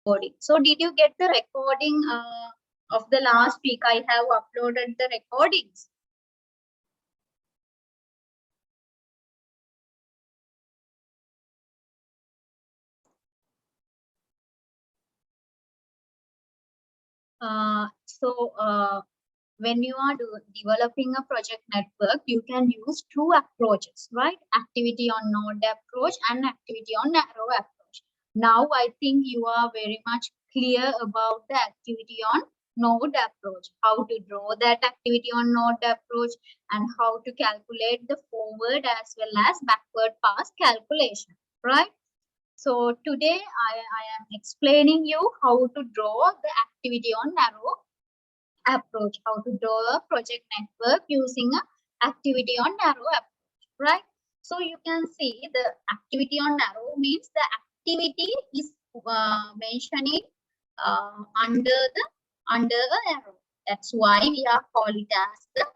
recording. So did you get the recording of the last week? I have uploaded the recordings. When you are developing a project network, you can use two approaches, right? Activity on node approach and activity on arrow approach. Now, I think you are very much clear about the activity on node approach, how to draw that activity on node approach and how to calculate the forward as well as backward pass calculation, right? So today I am explaining you how to draw the activity on arrow approach, how to draw a project network using a activity on arrow approach, right? So you can see the activity on arrow means the activity is mentioning under the arrow. That's why we are calling it as the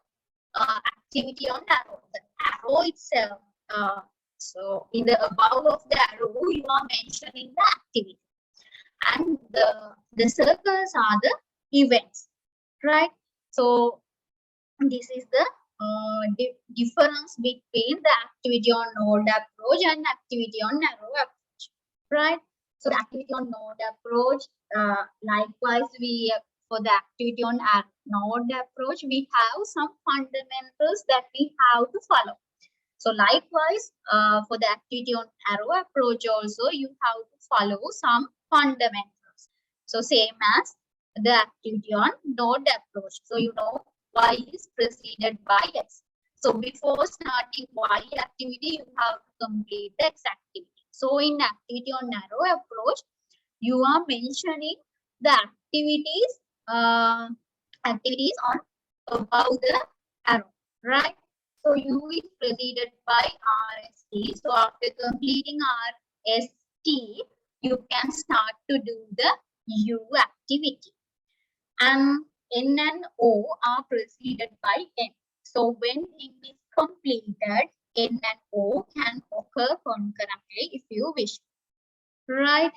activity on arrow. The arrow itself. So in the above of the arrow, you are mentioning the activity, and the circles are the events, right? So this is the difference between the activity on node approach and activity on arrow approach, right? So the activity on node approach, likewise we for the activity on node approach, we have some fundamentals that we have to follow. So likewise, for the activity on arrow approach also, you have to follow some fundamentals. So same as the activity on node approach. So you know Y is preceded by X. So before starting Y activity, you have to complete the X activity. So in activity on arrow approach, you are mentioning the activities on above the arrow, right? So U is preceded by RST. So after completing RST, you can start to do the U activity. And N and O are preceded by N. So when N is completed, N and O can occur concurrently if you wish. Right?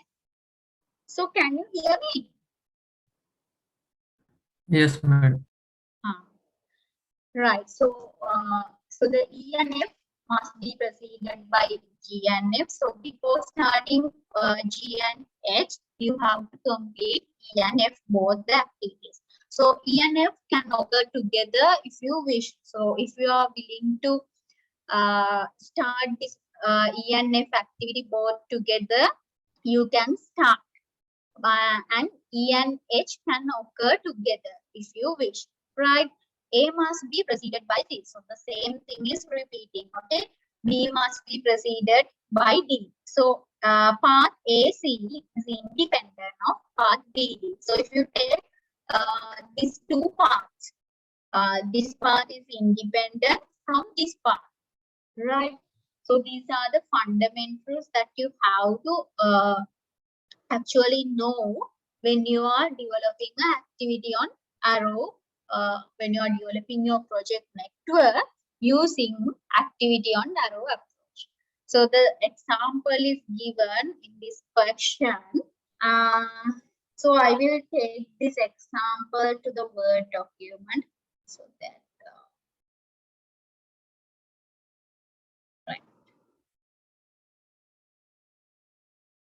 So can you hear me? Yes, madam. Right. So the E and F must be preceded by G and F. So before starting G and H, you have to complete E and F, both the activities. So E and F can occur together if you wish. So if you are willing to start this E and F activity both together, you can start. And E and H can occur together if you wish, right? A must be preceded by C. So the same thing is repeating, okay? B must be preceded by D. So path AC is independent of path BD. So if you take these two paths, this path is independent from this path, right? So these are the fundamentals that you have to actually know when you are developing an activity on arrow, when you are developing your project network using activity on arrow approach. So the example is given in this question. So I will take this example to the Word document so that right.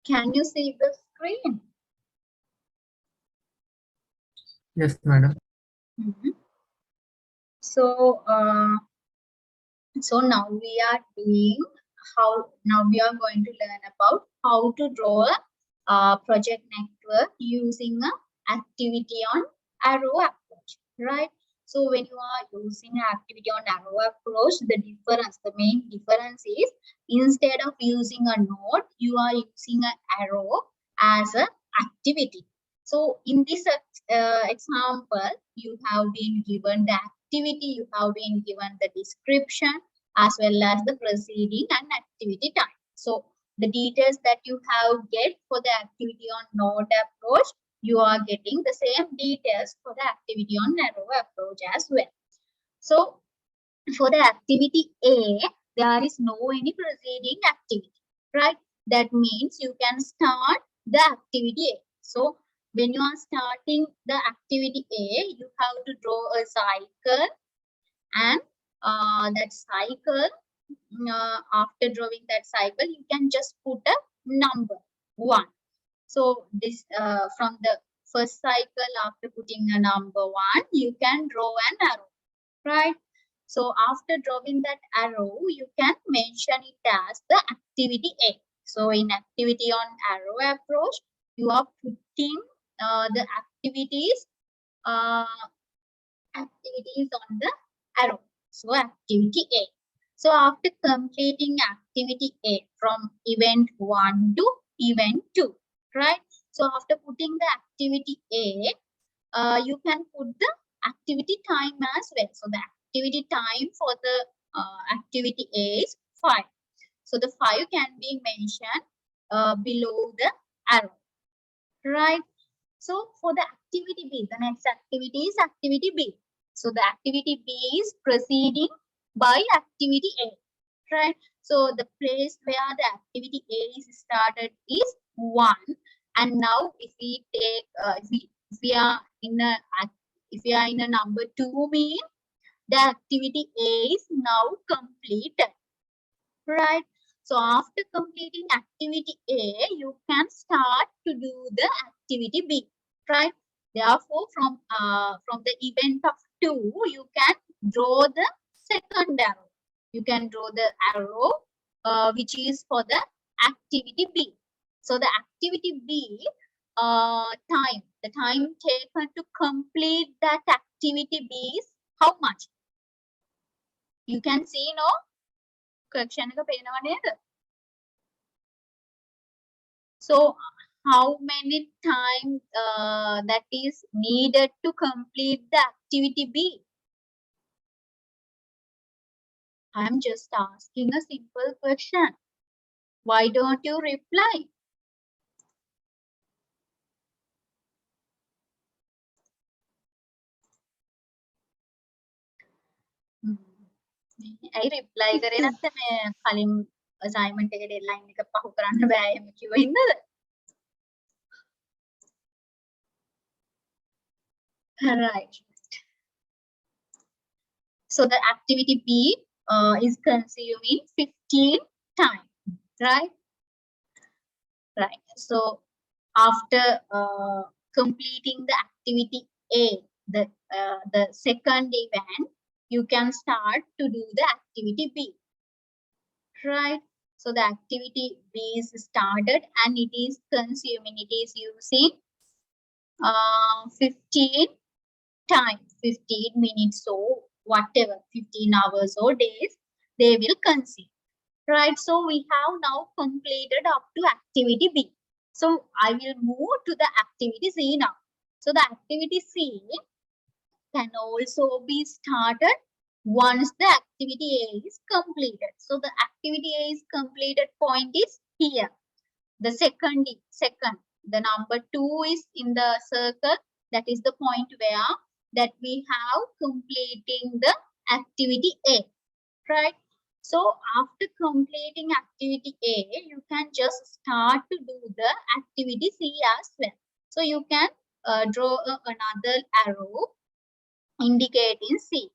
Can you see the screen? Yes, madam. So so now we are going to learn about how to draw a project network using a activity on arrow approach, right? So when you are using an activity on arrow approach, the main difference is instead of using a node, you are using an arrow as an activity. So in this example, you have been given the activity, you have been given the description as well as the proceeding and activity time. So the details that you have get for the activity on node approach, you are getting the same details for the activity on arrow approach as well. So for the activity A, there is no any preceding activity, right? That means you can start the activity A. So when you are starting the activity A, you have to draw a cycle, and that cycle, after drawing that cycle, you can just put a number 1. So this from the first cycle, after putting a number 1, you can draw an arrow, right? So after drawing that arrow, you can mention it as the activity A. So in activity on arrow approach, you are putting the uh, activities on the arrow. So activity A. So after completing activity A from event 1 to event 2, right? So after putting the activity A, you can put the activity time as well. So the activity time for the activity A is 5. So the 5 can be mentioned below the arrow, right? So for the activity B, the next activity is activity B. So the activity B is proceeding by activity A, right? So the place where the activity A is started is 1, and now if we take if we are in a number 2, mean the activity A is now completed, right? So after completing activity A, you can start to do the activity B, right? Therefore, from the event of 2, you can draw the second arrow. You can draw the arrow which is for the activity B. So the activity B the time taken to complete that activity B is how much? You can see no correction එක පේනව නේද? So how many time that is needed to complete the activity B? I am just asking a simple question. Why don't you reply? I reply කරේ නැත්නම් මේ කලින් assignment එක deadline එක පහු කරන්න බෑ එහෙම කිව්ව හින්දාද? Right. So the activity B is consuming 15 time, right? Right. So after completing the activity A, the second event, you can start to do the activity B, right? So the activity B is started and it is consuming, it is using 15 times, 15 minutes or whatever, 15 hours or days, they will consume, right? So we have now completed up to activity B. So I will move to the activity C now. So the activity C can also be started once the activity A is completed. So the activity A is completed point is here. The second, the number 2 is in the circle. That is the point where that we have completing the activity A, right? So after completing activity A, you can just start to do the activity C as well. So you can draw another arrow indicating C,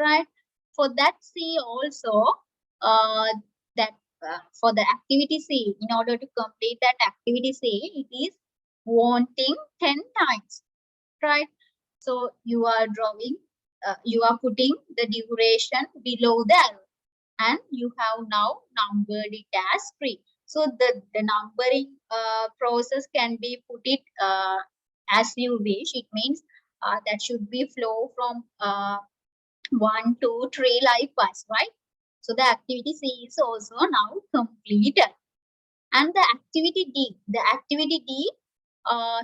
right? For that C also, for the activity C, in order to complete that activity C, it is wanting 10 times, right? So you are drawing, you are putting the duration below the arrow, and you have now numbered it as 3. So the numbering process can be put it as you wish. It means that should be flow from 1, 2, 3 likewise, right? So the activity C is also now completed. And the activity D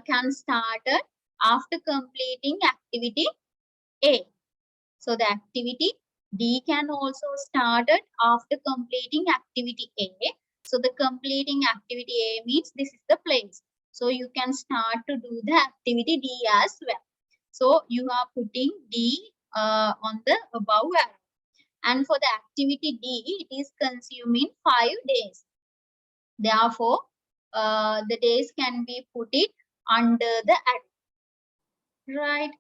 can start after completing activity A. So the activity D can also start after completing activity A. So the completing activity A means this is the place. So you can start to do the activity D as well. So you are putting D on the above arrow. And for the activity D, it is consuming 5 days. Therefore, the days can be put it under the arrow, right?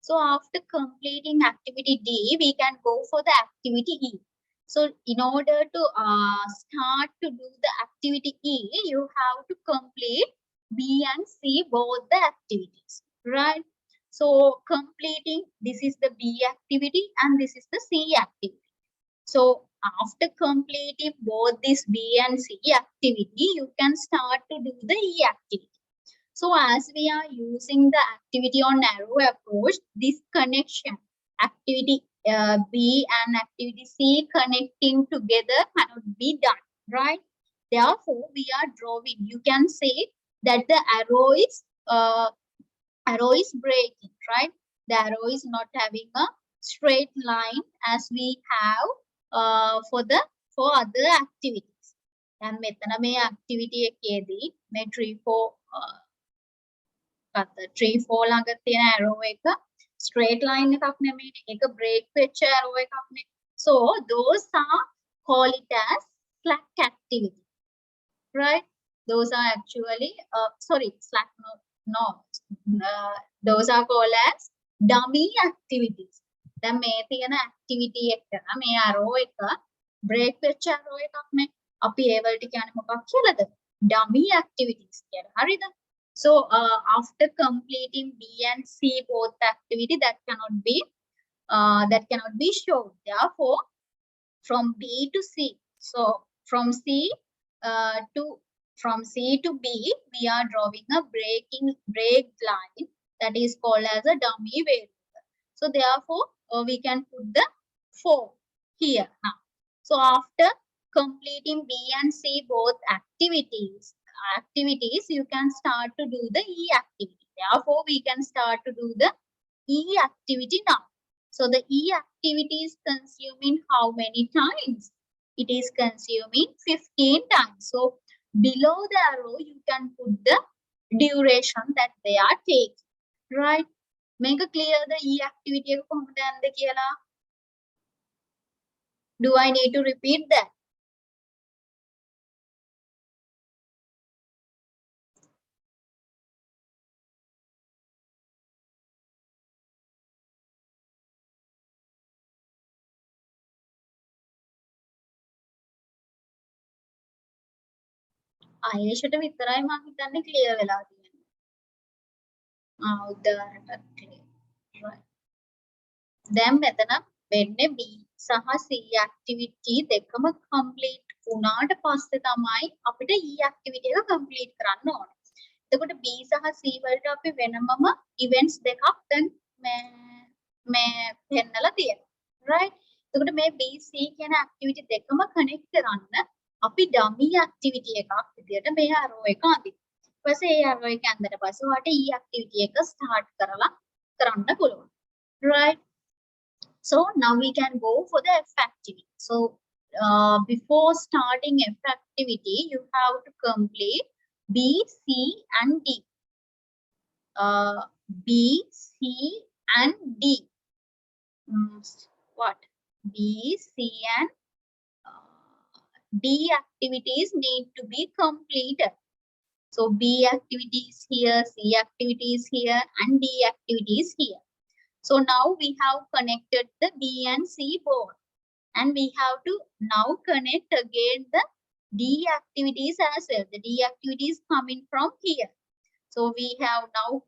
So after completing activity D, we can go for the activity E. So in order to start to do the activity E, you have to complete B and C, both the activities, right? So completing, this is the B activity and this is the C activity. So after completing both this B and C activity, you can start to do the E activity. So as we are using the activity on arrow approach, this connection, activity B and activity C connecting together cannot be done, right? Therefore, we are drawing. You can say that the arrow is breaking, right? The arrow is not having a straight line as we have for other activities. And මෙතන මේ activity එකේදී මේ 3 4 ළඟ තියෙන arrow එක straight line එකක් නෙමෙයිනේ. ඒක break වෙච්ච arrow එකක් නේ. So those are call it as slack activity, right? Those are actually slack no those are called as dummy activities. දැන් මේ තියෙන activity එක මේ arrow එක break වෙච්ච arrow එකක් නේ. අපි ඒ වලට කියන්නේ මොකක් කියලාද? Dummy activities කියලා. හරිද? So after completing B and C both activity, that cannot be shown. Therefore, from B to C, so from C to B, we are drawing a break line that is called as a dummy variable. So therefore, we can put the 4 here now. So after completing B and C both activities, you can start to do the E activity. Therefore, we can start to do the E activity now. So the E activity is consuming how many times? It is consuming 15 times. So below the arrow, you can put the duration that they are taking, right? Make a clear the E activity. Do I need to repeat that? ආයේෂට විතරයි මම හිතන්නේ clear වෙලා තියෙන්නේ. උදාහරණයක් clear. right. දැන් මෙතන වෙන්නේ B සහ C activity දෙකම complete වුණාට පස්සේ තමයි අපිට E activity එක complete කරන්න ඕනේ. එතකොට B සහ C වලට අපි වෙනමම events දෙකක් දැන් මේ පෙන්නලා තියෙනවා. right. එතකොට මේ B C කියන activity දෙකම connect කරන්න අපි dummy activity එකක් විදියට මේ arrow එක අඳිනවා. ඊට පස්සේ ඒ arrow එක ඇඳලා පස්සේ ඔයාලට E activity එක start කරලා කරන්න පුළුවන්. right. So now we can go for the F activity. So before starting F activity, you have to complete B, C and D. B, C and D. What? B, C and D activities need to be completed. So B activities here, C activities here, and D activities here. So now we have connected the B and C board, and we have to now connect again the D activities as well. The D activities coming from here. So we have now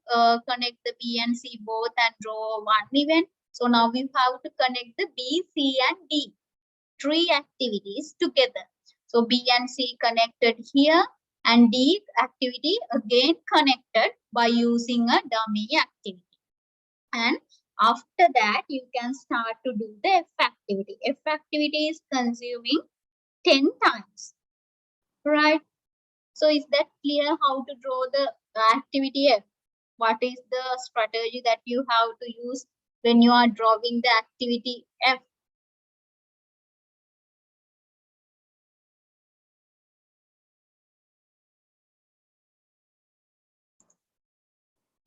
connect the B and C both and draw one event. So now we have to connect the B, C and D. 3 activities together. So B and C connected here and D activity again connected by using a dummy activity. And after that, you can start to do the F activity. F activity is consuming 10 times, right? So is that clear how to draw the activity F? What is the strategy that you have to use when you are drawing the activity F?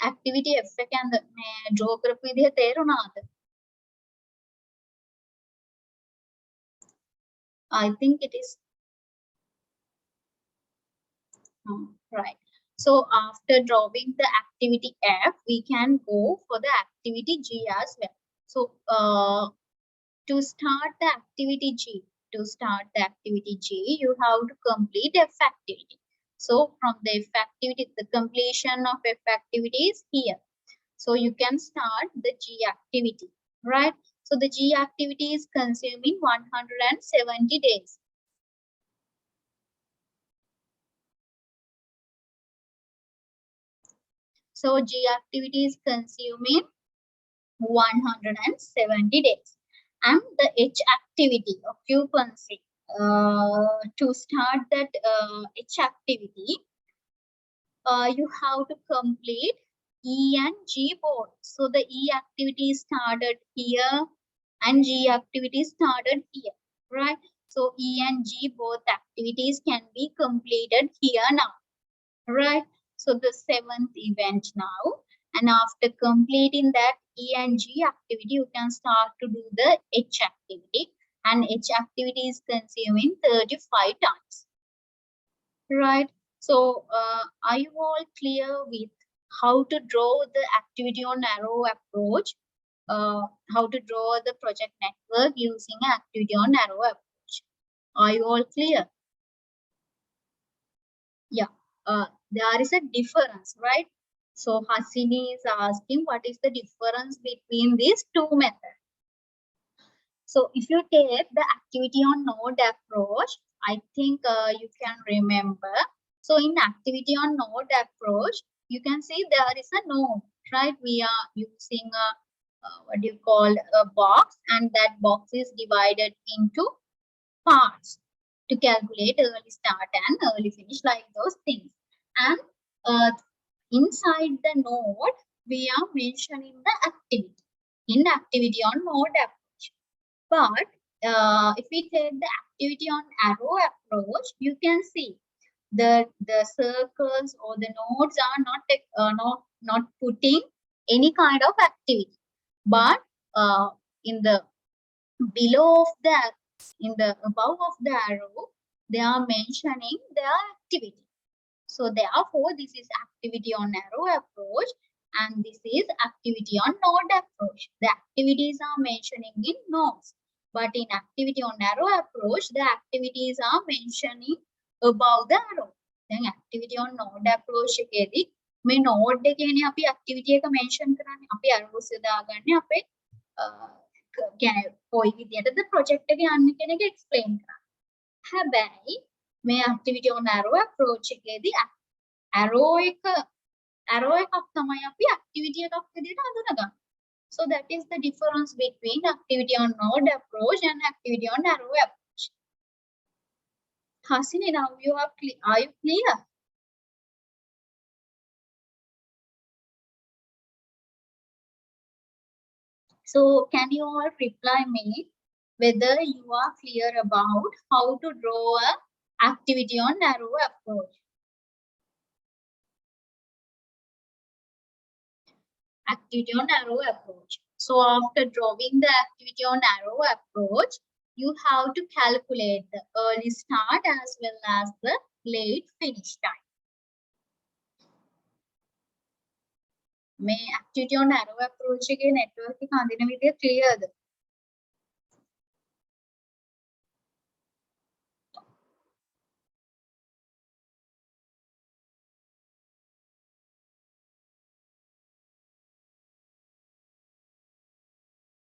Activity F එක මේ draw කරපු විදිහ තේරුණාද? I think it is right. So after drawing the activity F, we can go for the activity G as well. So to start the activity G, you have to complete F activity. So from the F activity, the completion of F activity is here. So you can start the G activity, right? So the G activity is consuming 170 days. So G activity is consuming 170 days. And the H activity, occupancy, to start that H activity, you have to complete E and G both. So the E activity started here and G activity started here, right? So E and G both activities can be completed here now, right? So the seventh event now, and after completing that E and G activity, you can start to do the H activity, and H activity is consuming 35 times, right? So are you all clear with how to draw the activity on arrow approach? How to draw the project network using activity on arrow approach? Are you all clear? Yeah, there is a difference, right? So Hasini is asking what is the difference between these two methods. So if you take the activity on node approach, I think you can remember. So in activity on node approach, you can see there is a node, right? We are using a what do you call a box, and that box is divided into parts to calculate early start and early finish, like those things. And inside the node, we are mentioning the activity in activity on node approach. But if we take the activity on arrow approach, you can see the circles or the nodes are not putting any kind of activity, but in the below of that, in the above of the arrow, they are mentioning their activity. So therefore, this is activity on arrow approach, and this is activity on node approach. The activities are mentioning in nodes, but in activity on arrow approach, the activities are mentioning above the arrow. Then activity on node approach එකේදී මේ node එකේනේ අපි activity එක mention කරන්නේ. අපි arrows දාගන්නේ අපේ කියන්නේ කොයි විදියටද project එක යන්නේ කියන එක explain කරන්න. හැබැයි මේ activity on arrow approach එකේදී arrow එකක් තමයි අපි activity එකක් විදියට හඳුනගන්නේ. So that is the difference between activity on node approach and activity on arrow approach. Hasini, now are you clear? So can you all reply me whether you are clear about how to draw a activity on arrow approach? Activity on arrow approach. So after drawing the activity on arrow approach, you have to calculate the early start as well as the late finish time. May activity on arrow approach again network එක අඳින විදිය clearද?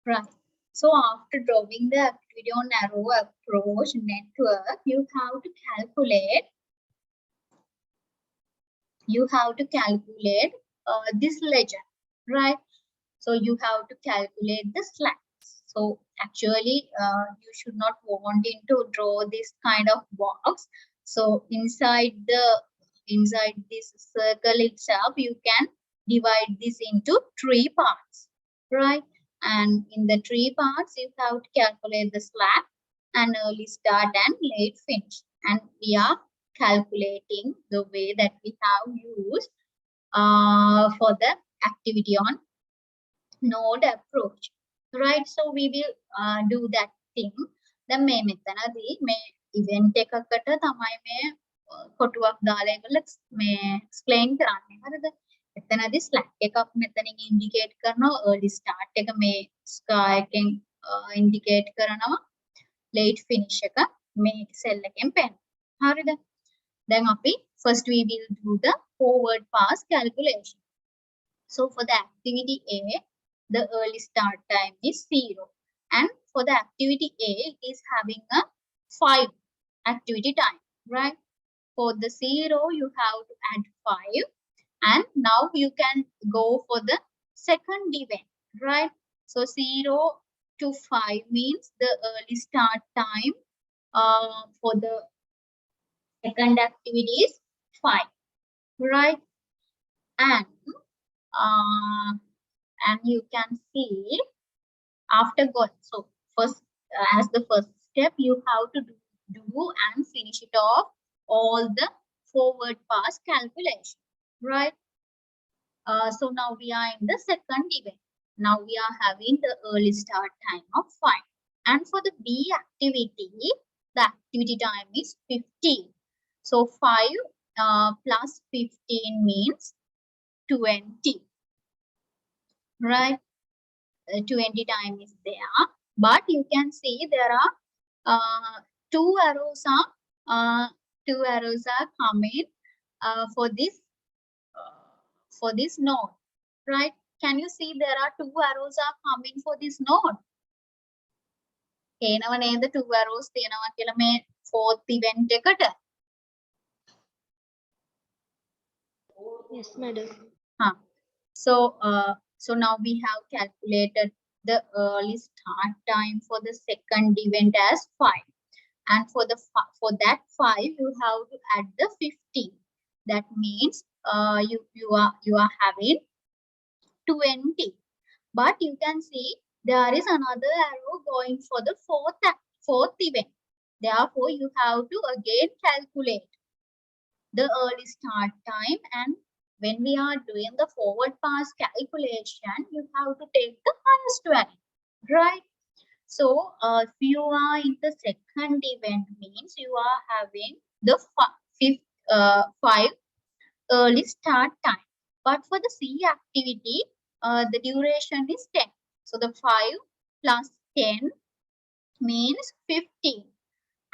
Right. So after drawing the activity on arrow approach network, you have to calculate this legend, right? So you have to calculate the slacks. So actually, you should not want to draw this kind of box. So inside this circle itself, you can divide this into 3 parts, right? And in the 3 parts, you have to calculate the slack and early start and late finish. And we are calculating the way that we have used for the activity on node approach, right? So we will do that thing. දැන් මේ මෙතනදී මේ event එකකට තමයි මේ කොටුවක් දාලා ඒගොල්ලෝ මේ explain කරන්නේ. හරිද? එතනදී slack එකක් මෙතනින් indicate කරනවා early start එක මේ sky එකෙන් indicate කරනවා late finish එක මේ cell එකෙන් පෙන්නනවා. හරිද? දැන් අපි first we will do the forward pass calculation. So for the activity A, the early start time is 0. And for the activity A, it is having a 5 activity time, right? For the 0, you have to add 5. And now you can go for the second event, right? So 0 to 5 means the early start time for the second activity is 5, right? And you can see after going, so first as the first step you have to do and finish it off all the forward pass calculation, right? So now we are in the second event. Now we are having the early start time of 5, and for the B activity the activity time is 15. So 5 plus 15 means 20, right? 20 time is there, but you can see there are two arrows are coming for this node, right? Can you see there are two arrows are coming for this node? එනවා නේද? two arrows තියෙනවා කියලා මේ fourth event එකට. Yes, madam. So now we have calculated the early start time for the second event as 5, and for that 5 you have to add the 15. That means you are having 20. But you can see there is another arrow going for the fourth event. Therefore you have to again calculate the early start time, and when we are doing the forward pass calculation, you have to take the highest value, right? So if you are in the second event, means you are having the 5 early start time. But for the C activity, the duration is 10. So the 5 plus 10 means 15.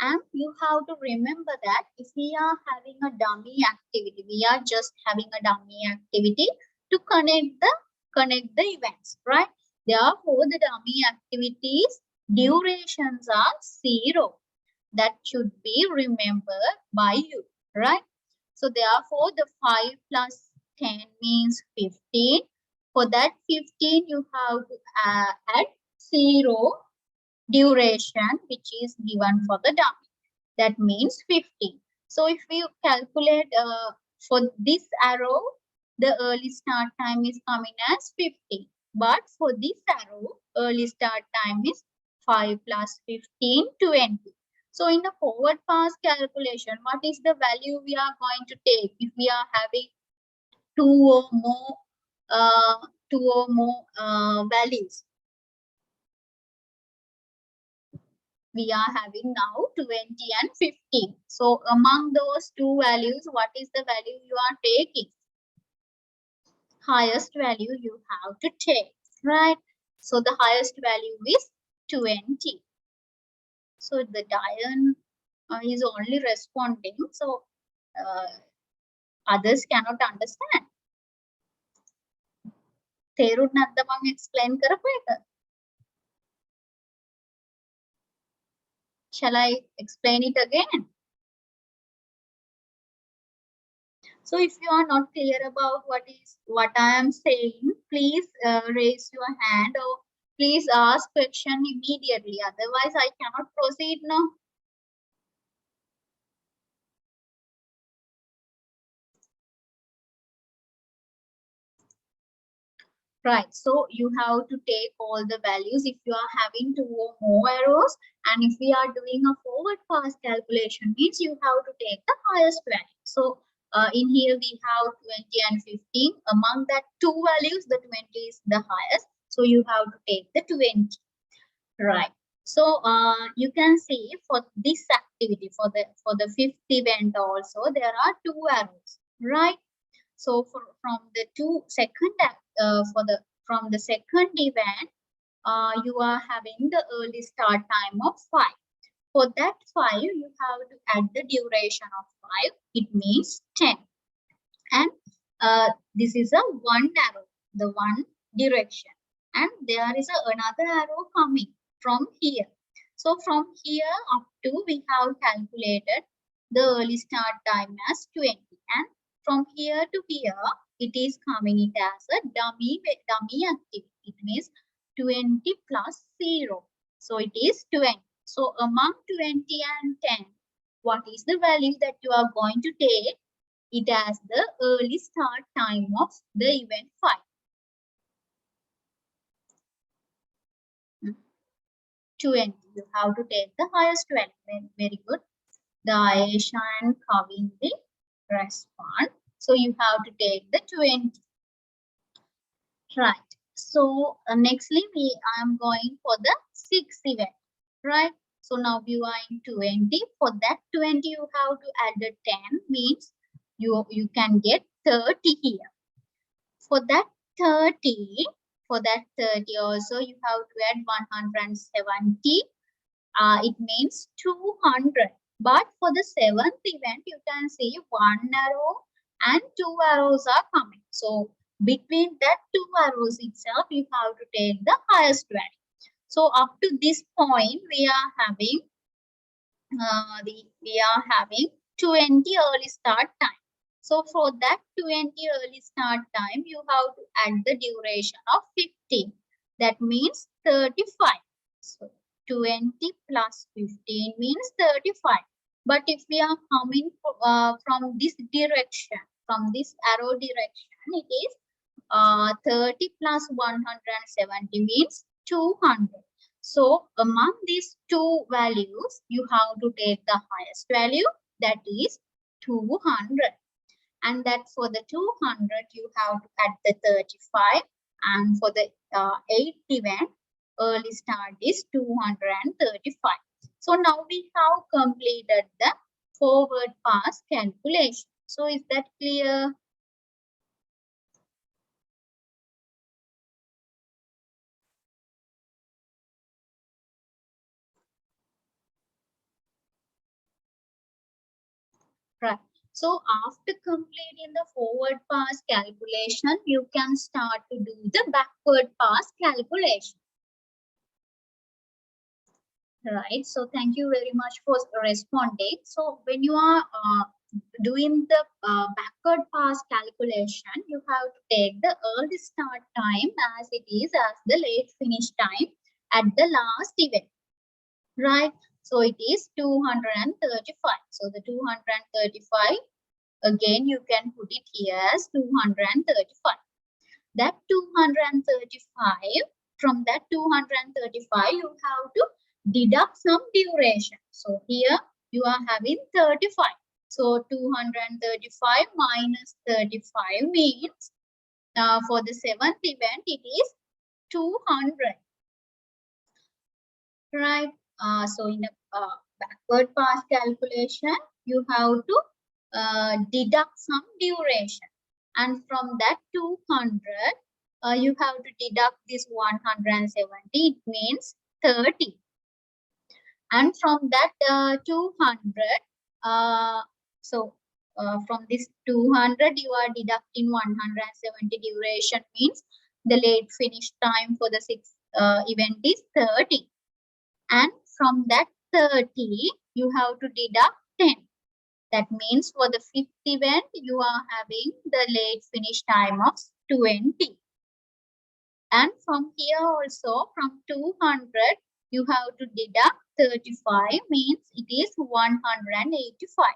And you have to remember that if we are having a dummy activity, we are just having a dummy activity to connect the events, right? Therefore, the dummy activities durations are 0. That should be remembered by you, right? So therefore, the 5 plus 10 means 15. For that 15, you have to add 0 duration, which is given for the dummy. That means 15. So if we calculate for this arrow, the early start time is coming as 15. But for this arrow, early start time is 5 plus 15, 20. So in the forward pass calculation, what is the value we are going to take if we are having two or more values? We are having now 20 and 15. So among those two values, what is the value you are taking? Highest value you have to take, right? So the highest value is 20. So the Diane is only responding. So others cannot understand. තේරුණ නැද්ද මම explain කරපු එක? Shall I explain it again? So if you are not clear about what I am saying, please raise your hand or please ask question immediately. Otherwise, I cannot proceed now. Right, so you have to take all the values if you are having two or more arrows, and if we are doing a forward pass calculation, means you have to take the highest value. So in here we have 20 and 15. Among that two values, the 20 is the highest, so you have to take the 20. Right, so you can see for this activity. For the fifth event also, there are 2 arrows, right? So from the second event, you are having the early start time of 5. For that 5, you have to add the duration of 5. It means 10. And this is a 1 arrow, the one direction. And there is another arrow coming from here. So from here up to, we have calculated the early start time as 20. And from here to here, it is coming it as a dummy activity. It means 20 plus 0. So it is 20. So among 20 and 10, what is the value that you are going to take? It as the early start time of the event 5. 20. You have to take the highest value. Very good. The Ayesha and Kavindi respond. So you have to take the 20. Right. So nextly, I am going for the 6th event. Right. So now you are in 20. For that 20, you have to add the 10. Means you can get 30 here. For that 30 also, you have to add 170. It means 200. But for the 7th event, you can see 1 arrow and 2 arrows are coming. So between that 2 arrows itself, you have to take the highest value. So up to this point, we are having 20 early start time. So for that 20 early start time, you have to add the duration of 15. That means 35. So 20 plus 15 means 35. But if we are coming from this direction, from this arrow direction, it is 30 plus 170 means 200. So among these 2 values, you have to take the highest value, that is 200. And that for the 200, you have to add the 35. And for the 8th event, early start is 235. So now we have completed the forward pass calculation. So is that clear? Right. So after completing the forward pass calculation, you can start to do the backward pass calculation. Right. So thank you very much for responding. So when you are doing the backward pass calculation, you have to take the early start time as it is as the late finish time at the last event. Right. So it is 235. So the 235, again, you can put it here as 235. That 235, from that 235, you have to deduct some duration. So here you are having 35. So 235 minus 35 means for the 7th event, it is 200. Right. So in a backward pass calculation, you have to deduct some duration. And from that 200, you have to deduct this 170. It means 30. And from that 200, from this 200, you are deducting 170 duration means the late finish time for the 6th event is 30. And from that 30, you have to deduct 10. That means for the 5th event, you are having the late finish time of 20. And from here also, from 200, you have to deduct 35, means it is 185.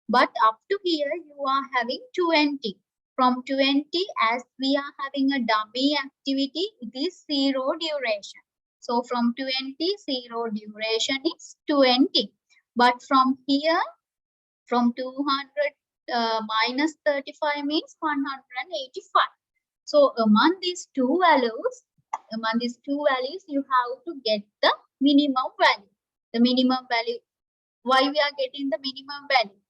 But up to here, you are having 20. From 20, as we are having a dummy activity, it is 0 duration. So from 20, 0 duration is 20. But from here, from 200 minus 35 means 185. So among these two values, you have to get the minimum value. The minimum value Why we are getting the minimum value?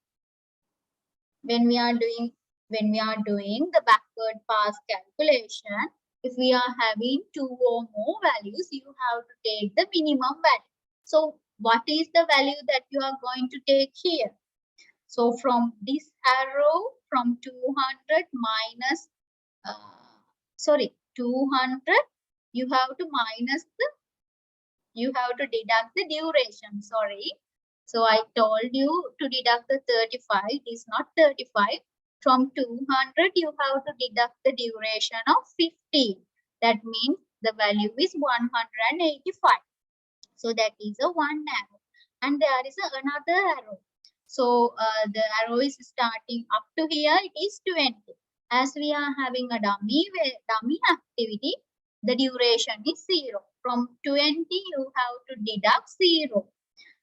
When we are doing the backward pass calculation, if we are having 2 or more values, you have to take the minimum value. So what is the value that you are going to take here? So from this arrow, from 200 minus 200, you have to deduct the duration. So I told you to deduct the 35. It is not 35. From 200, you have to deduct the duration of 15. That means the value is 185. So that is a one arrow. And there is another arrow. So the arrow is starting up to here. It is 20. As we are having a dummy activity, the duration is 0. From 20, you have to deduct 0.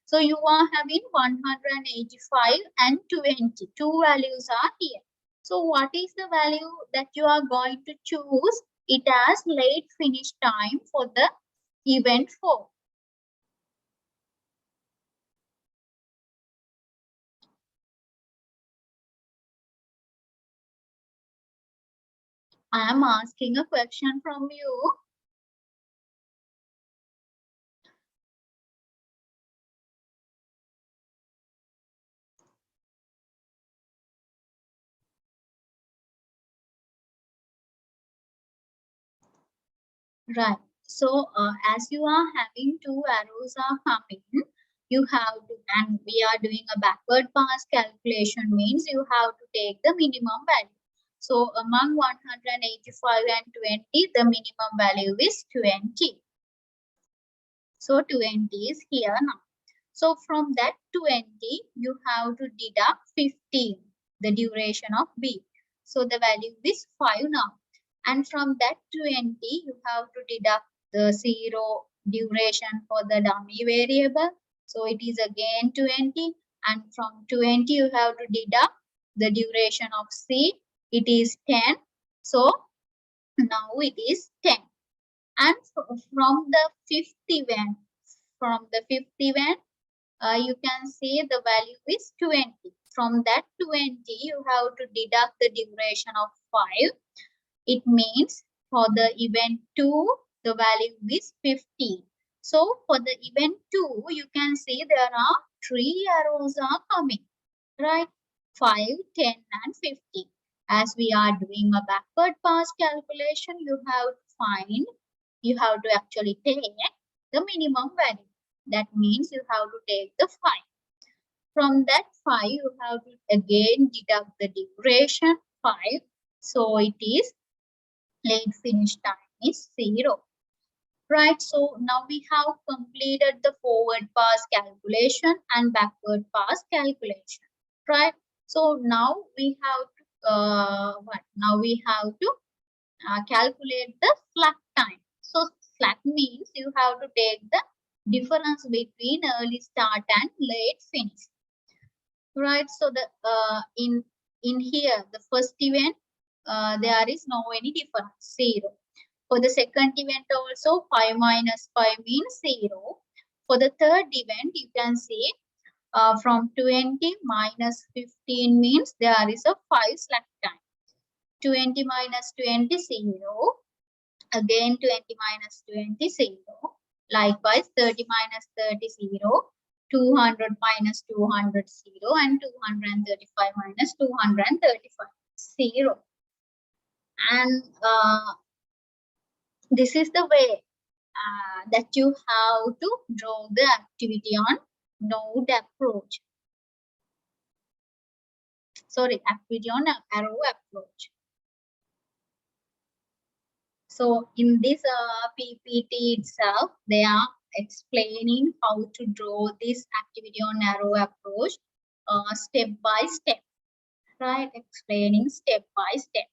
So you are having 185 and 20. Two values are here. So what is the value that you are going to choose? It as late finish time for the event 4. I am asking a question from you. Right. So as you are having 2 arrows are coming, you have to, and we are doing a backward pass calculation, means you have to take the minimum value. So among 185 and 20, the minimum value is 20. So 20 is here now. So from that 20, you have to deduct 15, the duration of B. So the value is 5 now. And from that 20, you have to deduct the 0 duration for the dummy variable. So it is again 20. And from 20, you have to deduct the duration of C. It is 10. So now it is 10. And from the 50 event, you can see the value is 20. From that 20, you have to deduct the duration of 5. It means for the event 2, the value is 15. So for the event 2, you can see there are 3 arrows are coming, right? 5, 10 and 50. As we are doing a backward pass calculation, you have to actually take the minimum value. That means you have to take the 5. From that 5, you have to again deduct the duration 5. So it is late finish time is 0. Right, so now we have completed the forward pass calculation and backward pass calculation. Right, so now we have to calculate the slack time. So slack means you have to take the difference between early start and late finish. Right, so the in here the first event there is no any difference, 0. For the second event also 5 minus 5 means 0. For the third event you can see from 20 minus 15 means there is a 5 slack time. 20 minus 20 0. Again 20 minus 20 0. Likewise 30 minus 30 0. 200 minus 200 0 and 235 minus 235 0. And this is the way that you have to draw the activity on node approach. Activity on arrow approach. So in this PPT itself, they are explaining how to draw this activity on arrow approach step by step, right? Explaining step by step.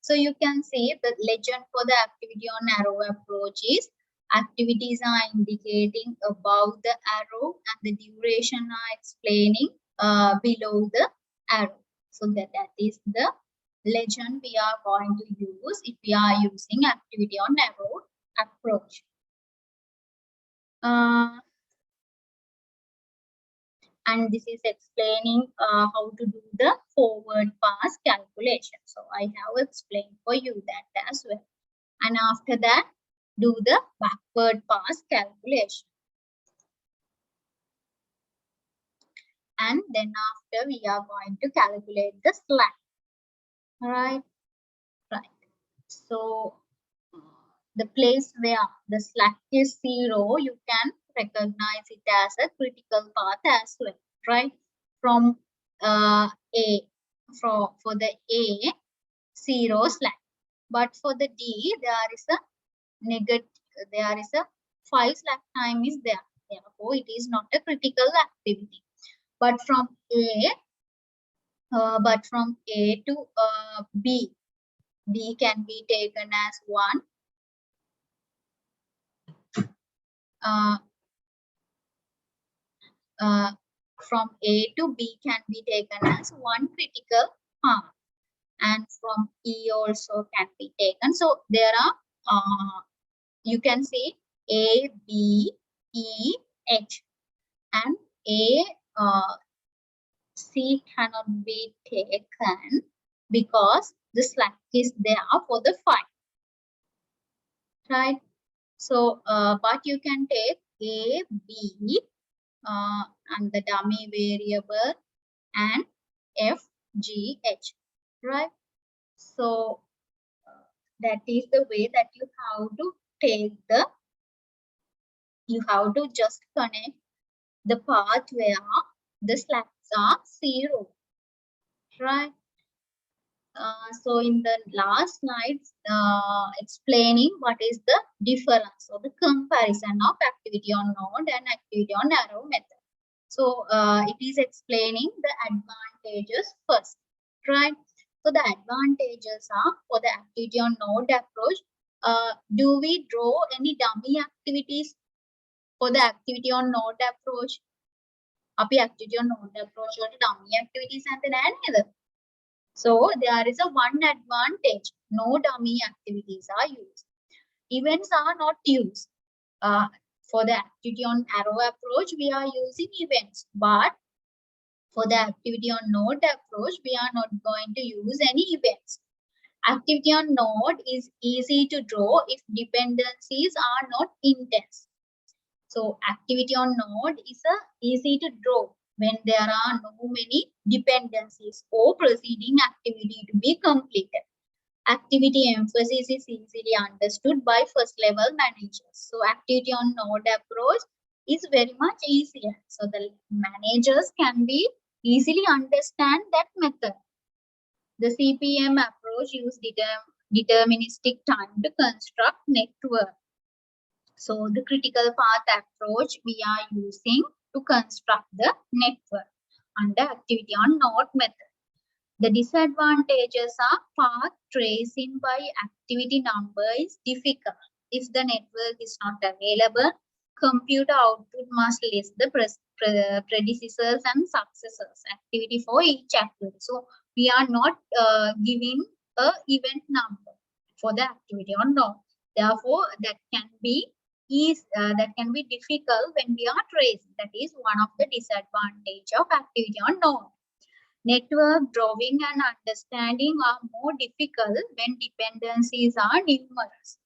So you can see the legend for the activity on arrow approach is activities are indicating above the arrow and the duration are explaining below the arrow. So that is the legend we are going to use if we are using activity on arrow approach. And this is explaining how to do the forward pass calculation. So I have explained for you that as well. And after that, do the backward pass calculation. And then after, we are going to calculate the slack. All right. So the place where the slack is 0, you can recognize it as a critical path as well, right? From A, for the A, 0 slack. But for the D, there is a negative, there is a 5 slack time is there. Therefore, it is not a critical activity. But from A to B, B can be taken as 1. From A to B can be taken as one critical path, and from E also can be taken. So there are, you can say A, B, E, H, and A, C cannot be taken because the slack is there for the 5, right? So, but you can take A, B, and the dummy variable, and F, G, H, right? So that is the way that you have to take the, you have to just connect the path where the slacks are 0, right? So in the last slide, explaining what is the difference or the comparison of activity on node and activity on arrow method. So it is explaining the advantages first, right? So the advantages are for the activity on node approach. Do we draw any dummy activities for the activity on node approach? Api activity on node approach or dummy activities and then so there is a one advantage. No dummy activities are used. Events are not used. For the activity on arrow approach, we are using events, but for the activity on node approach, we are not going to use any events. Activity on node is easy to draw if dependencies are not intense. So activity on node is easy to draw when there are no many dependencies or preceding activity to be completed. Activity emphasis is easily understood by first level managers. So activity on node approach is very much easier. So the managers can be easily understand that method. The CPM approach uses deterministic time to construct network. So the critical path approach we are using to construct the network under activity on node method. The disadvantages are path tracing by activity number is difficult. If the network is not available, computer output must list the predecessors and successors activity for each activity. So we are not giving a event number for the activity on node. Therefore, that can be difficult when we are tracing. That is one of the disadvantage of activity on node. Network drawing and understanding are more difficult when dependencies are numerous.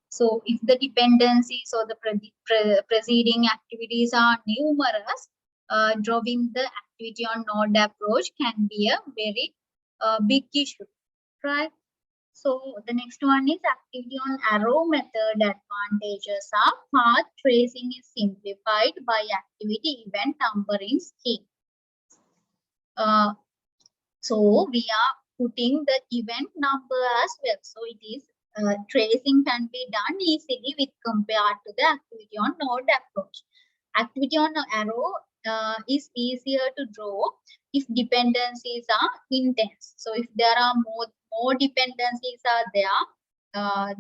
So if the dependencies or the preceding activities are numerous, drawing the activity on node approach can be a very big issue, right? So the next one is activity on arrow method advantages are path tracing is simplified by activity event numbering scheme. So we are putting the event number as well. So it is tracing can be done easily with compared to the activity on node approach. Activity on arrow is easier to draw if dependencies are intense. So if there are more dependencies are there,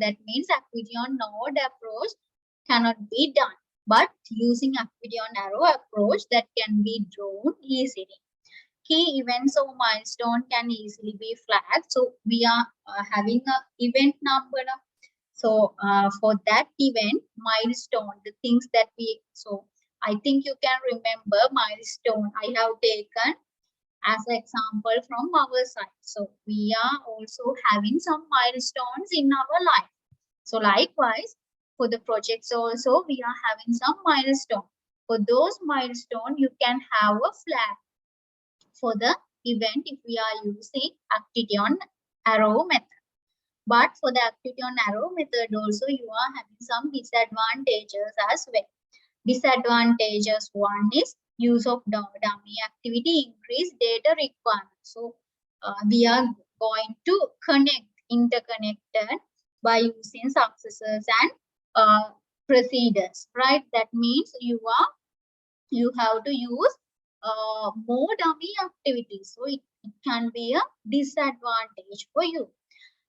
that means activity on node approach cannot be done. But using activity on arrow approach, that can be drawn easily. Key events or milestone can easily be flagged. So we are having a event number. So for that event milestone, the things that we, so I think you can remember milestone. I have taken as an example from our side. So we are also having some milestones in our life. So likewise, for the projects also, we are having some milestone. For those milestone, you can have a flag for the event if we are using activity on arrow method. But for the activity on arrow method also, you are having some disadvantages as well. Disadvantages, one is use of dummy activity, increase data requirements. So we are going to interconnected by using successors and precedents, right? That means you have to use more dummy activities. So it can be a disadvantage for you.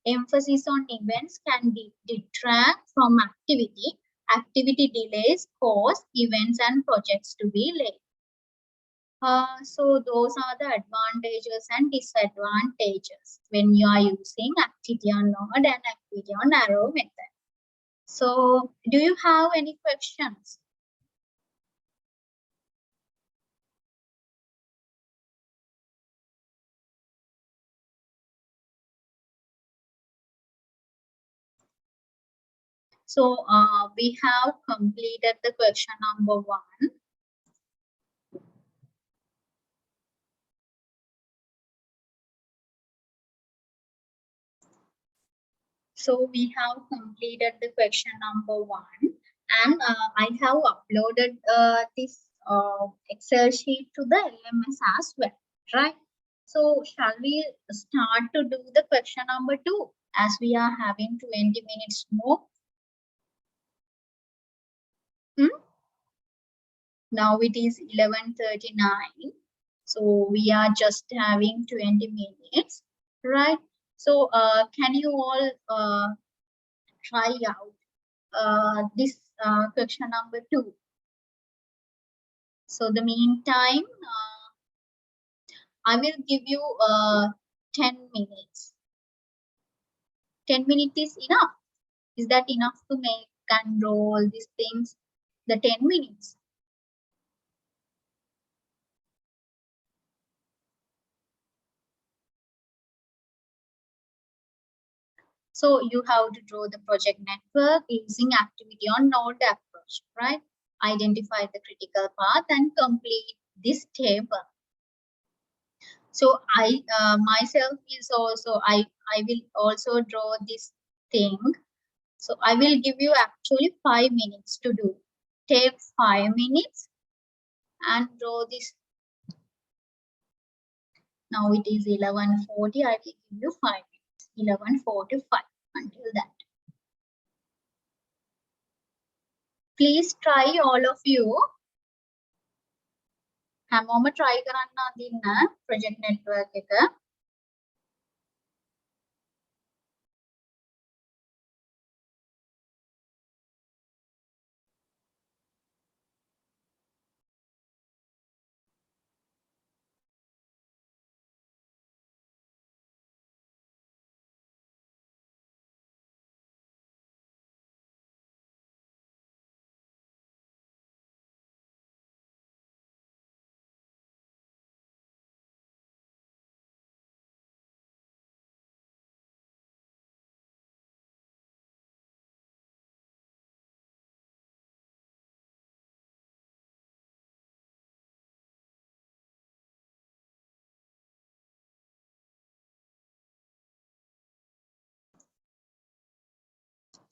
Emphasis on events can detract from activity. Activity delays cause events and projects to be late. So those are the advantages and disadvantages when you are using activity on node and activity on arrow method. So do you have any questions? So we have completed the question number 1. So we have completed the question number 1, and I have uploaded this Excel sheet to the LMS as well, right? So shall we start to do the question number 2 as we are having 20 minutes more? Now it is 11:39. So we are just having 20 minutes, right? So can you all try out this question number 2? So the meantime, I will give you 10 minutes. 10 minutes is enough. Is that enough to make and roll these things? The 10 minutes. So you have to draw the project network using activity on node approach, right? Identify the critical path and complete this table. So I myself is also I will also draw this thing. So I will give you actually 5 minutes to do. Take 5 minutes and draw this. Now it is 11:40. I will give you 5 minutes. 11:45 until that. Please try all of you. හැමෝම try කරන්න අදින්න project network එක.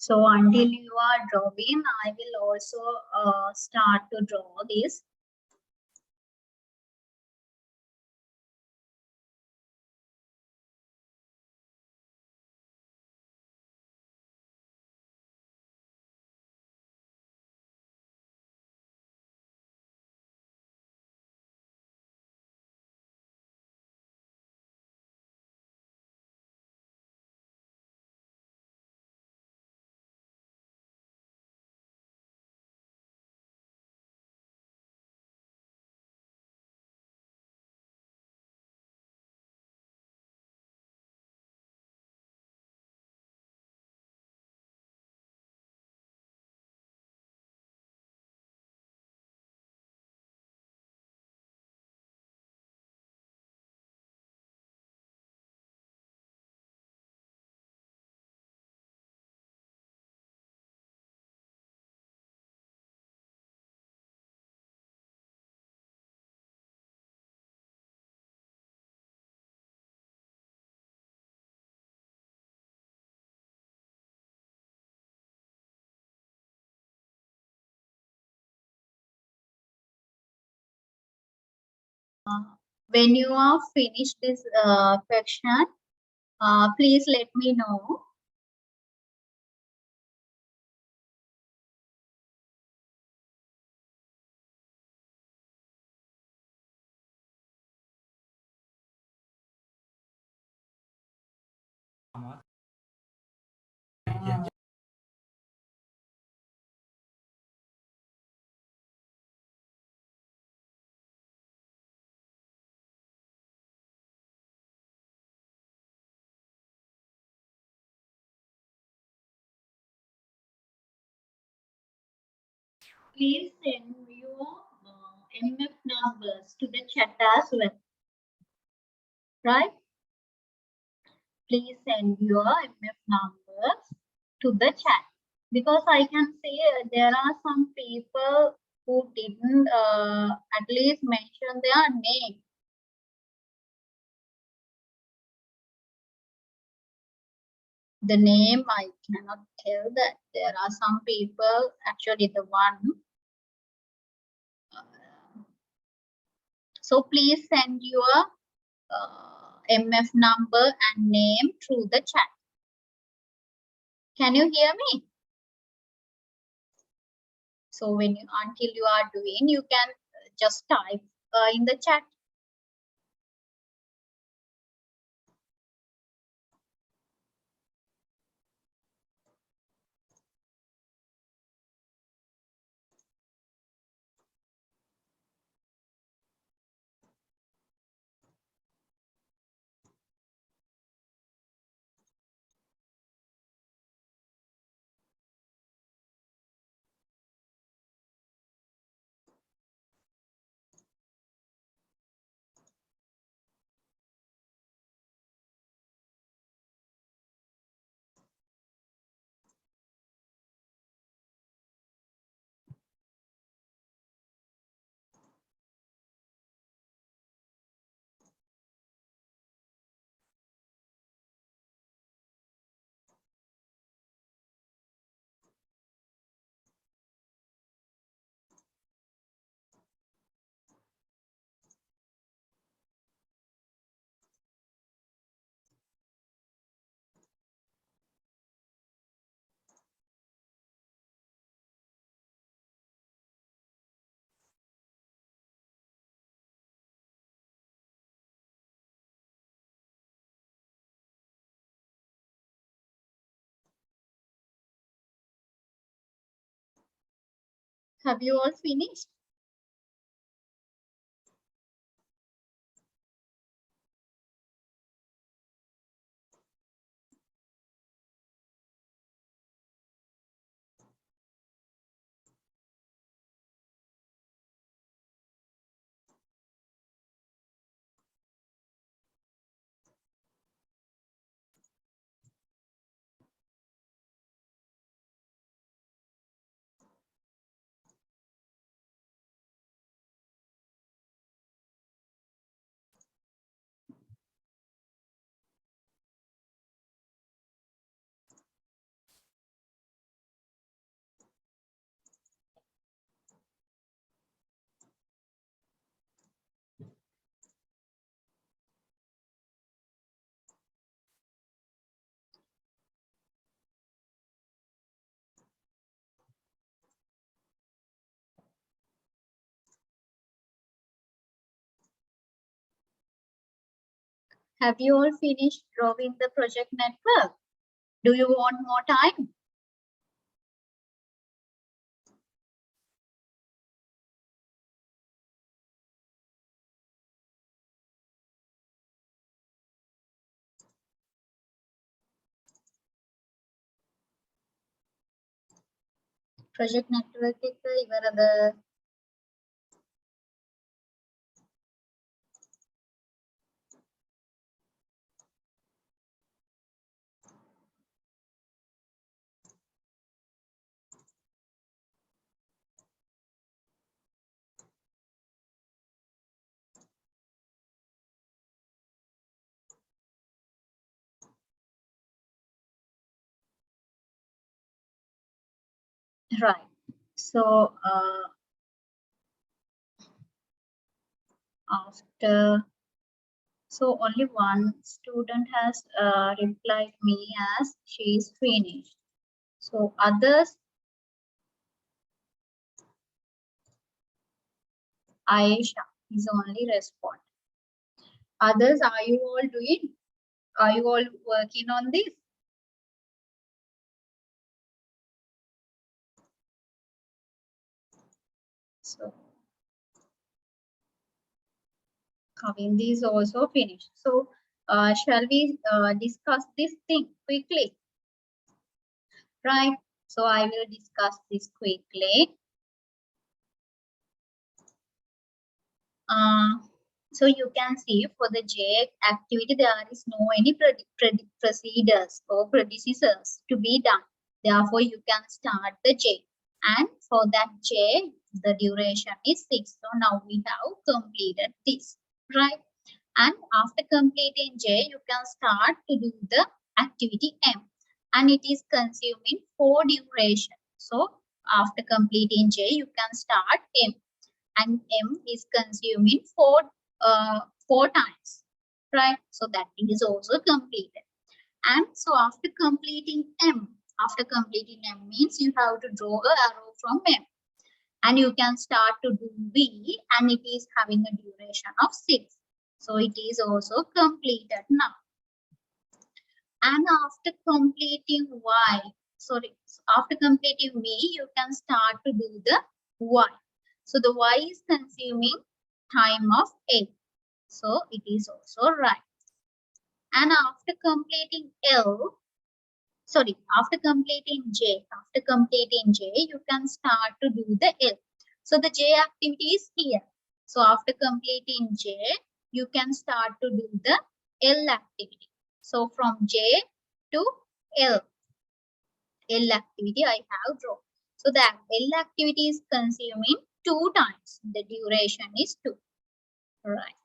So until you are drawing, I will also start to draw this. when you are finished this section, please let me know. Please send your MF numbers to the chat as well, right? Please send your MF numbers to the chat, because I can see there are some people who didn't at least mention their name. The name I cannot tell that. There are some people, actually the one. So please send your MF number and name through the chat. Can you hear me? So when you, until you are doing, you can just type in the chat. Have you all finished? Have you all finished drawing the project network? Do you want more time? Project network එක ඉවරද? Right. So After, so only one student has replied me as she is finished. So others, Aisha is only respond. Others, are you all doing? Are you all working on this? So Kavindi is also finished. So shall we discuss this thing quickly? Right. So I will discuss this quickly. So you can see for the J activity, there is no any procedures or predecessors to be done. Therefore, you can start the J. And for that J, the duration is 6. So now we have completed this, right? And after completing J, you can start to do the activity M. And it is consuming 4 duration. So after completing J, you can start M. And M is consuming 4 times, right? So that is also completed. And so after completing M means you have to draw an arrow from M. And you can start to do V, and it is having a duration of 6. So it is also completed now. And after completing after completing V, you can start to do the Y. So the Y is consuming time of 8. So it is also right. And after completing after completing J, you can start to do the L. So the J activity is here. So after completing J, you can start to do the L activity. So from J to L activity I have drawn. So the L activity is consuming 2 times. The duration is 2. Right.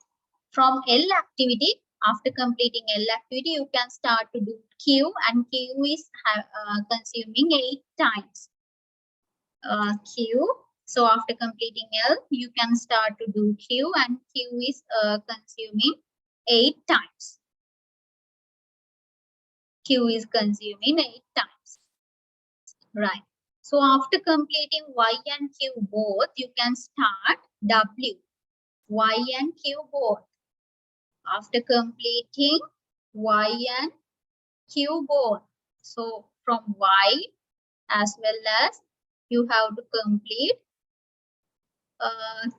From L activity, after completing L activity, you can start to do Q, and Q is consuming 8 times. Q. So after completing L, you can start to do Q, and Q is consuming 8 times. Q is consuming 8 times. Right. So after completing Y and Q both, you can start W. Y and Q both. After completing Y and Q both. So from Y as well as you have to complete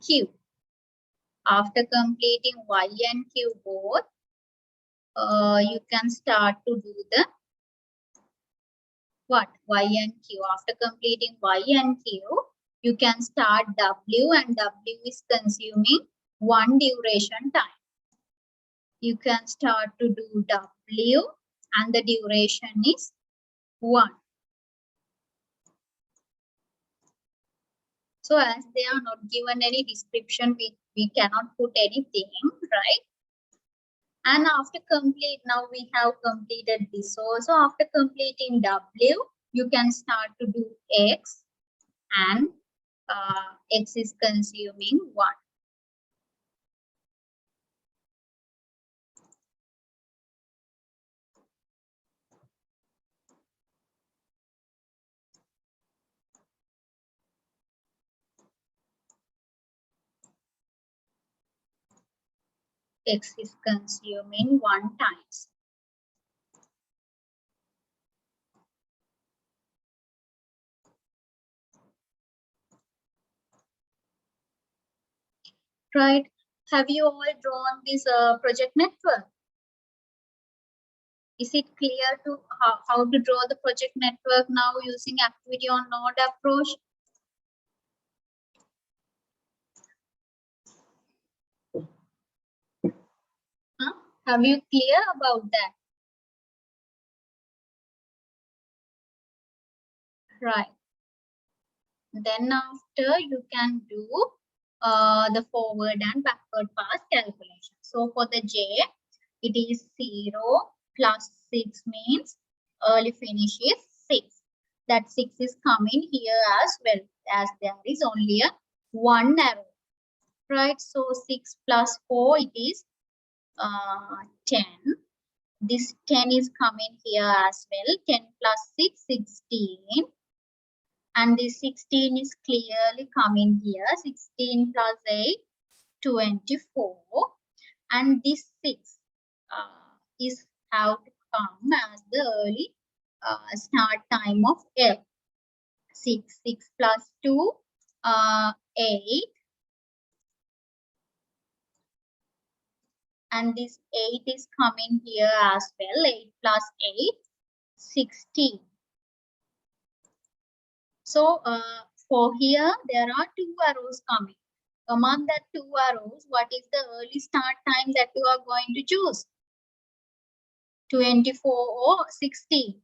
Q. After completing Y and Q both, you can start to do the what? Y and Q. After completing Y and Q, you can start W, and W is consuming 1 duration time. You can start to do W, and the duration is 1. So as they are not given any description, we cannot put anything, right? And after now we have completed this. Also after completing W, you can start to do X, and X is consuming 1. X is consuming 1 times. Right? Have you all drawn this project network? Is it clear to how to draw the project network now using activity on node approach? Huh? Have you clear about that? Right. Then after you can do the forward and backward pass calculation. So for the J, it is 0 plus 6 means early finish is 6. That 6 is coming here as well, as there is only a 1 arrow. right? So 6 plus 4, it is 10. This 10 is coming here as well. 10 plus 6, 16. And this 16 is clearly coming here. 16 plus 8, 24. And this 6 is how to come as the early start time of L. 6 plus 2, 8. And this 8 is coming here as well. 8 plus 8, 16. So for here, there are 2 arrows coming. Among that 2 arrows, what is the early start time that you are going to choose? 24 or 16?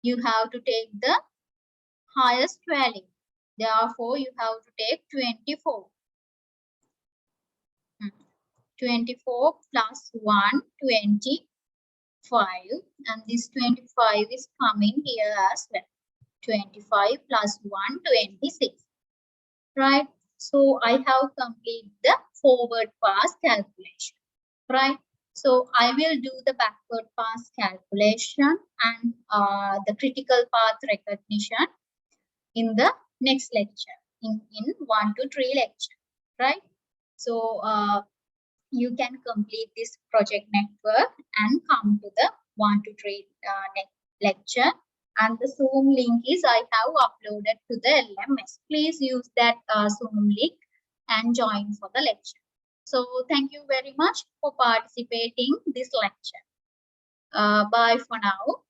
You have to take the highest value. Therefore, you have to take 24. 24 plus 1, 25. And this 25 is coming here as well. 25 plus 1, 26. Right? So I have completed the forward pass calculation. Right? So I will do the backward pass calculation and the critical path recognition in the next lecture, in 1 to 3 lecture. Right? So you can complete this project network and come to the 1 to 3 next lecture. And the Zoom link is I have uploaded to the LMS. Please use that Zoom link and join for the lecture. So thank you very much for participating this lecture. Bye for now.